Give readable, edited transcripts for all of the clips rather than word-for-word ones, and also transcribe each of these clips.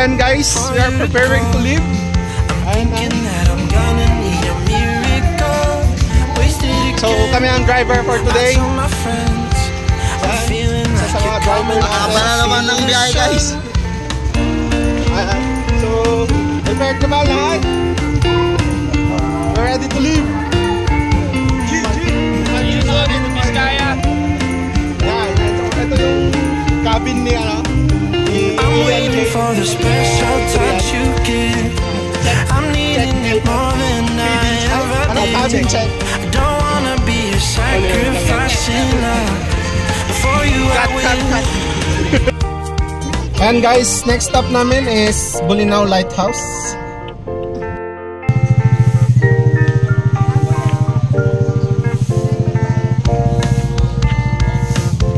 And guys, we are preparing to leave. So kami ang driver for today. Isa sa mga driver na naman ng biyahe guys. So, prepared na ba lahat? We're ready to leave. Ito yung cabin ni I'm waiting for the special touch you give. I'm needing it more than I ever did. I don't wanna be a sacrifice in love. For you I will. And guys, next stop namin is Bolinao Lighthouse.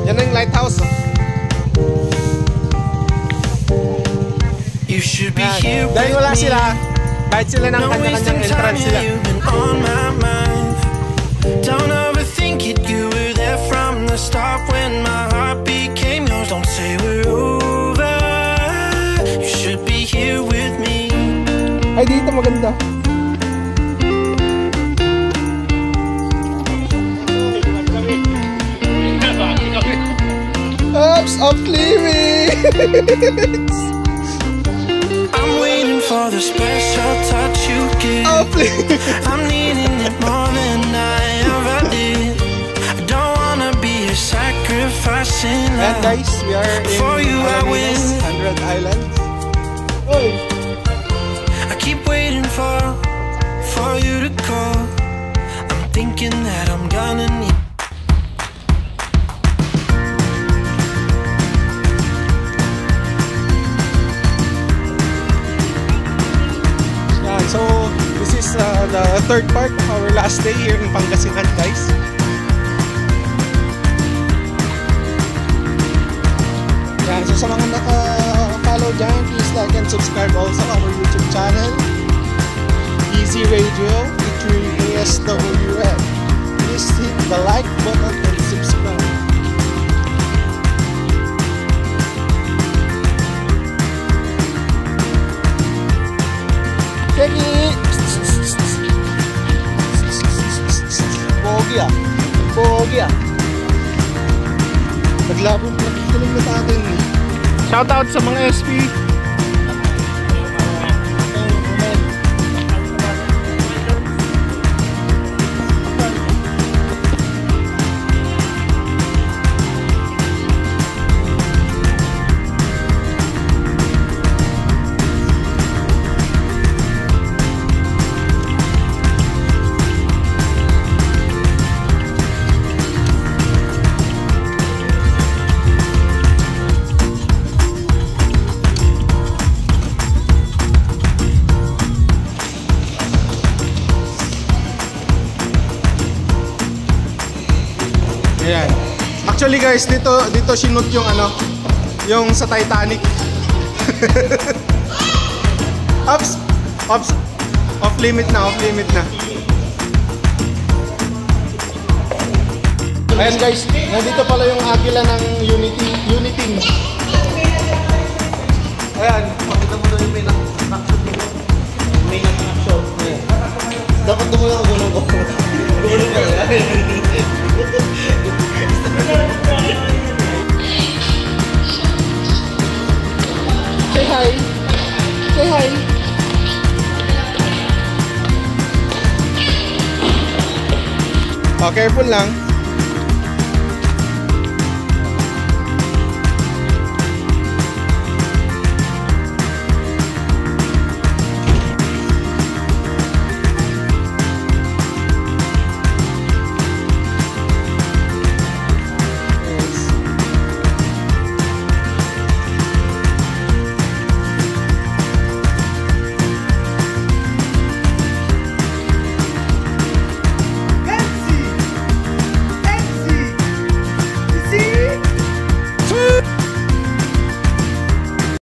Yan ang lighthouse. You should be here. Dahil wala sila, kahit sila ng kanya-kanyang entrance sila. Don't overthink it, you were there from the start when my heart became yours. Don't say we're over. You should be here with me. Ay, dito maganda. Oops, off limits. I'm waiting for the special touch you give. I'm needing it more than I ever did. I don't wanna be a sacrifice in love. And guys, we are in For you I will. 100 Islands. Oy. I keep waiting for you to call. I'm thinking that I'm gonna need. So this is the third part of our last day here in Pangasinan, guys. Yan, so sa mga naka-follow dyan, please like and subscribe also our YouTube channel, Easy Radio, E3ASWF. Please hit the like button and subscribe. Kenny! Pogi ah. Pogi ah. Naglabong tulong na sa atin. Shoutout sa mga SP. Ayan. Actually guys, dito sinut yung yung sa Titanic. Off limit na, off limit na. Ayan guys, nandito pala yung agila ng Uniting. Ayan, pakita mo doon yung may nak-shot dito. May nak-shot. Dapat tumulong ako gulong ko. Gulong ko. Say hi. Say hi. Oh, careful lang.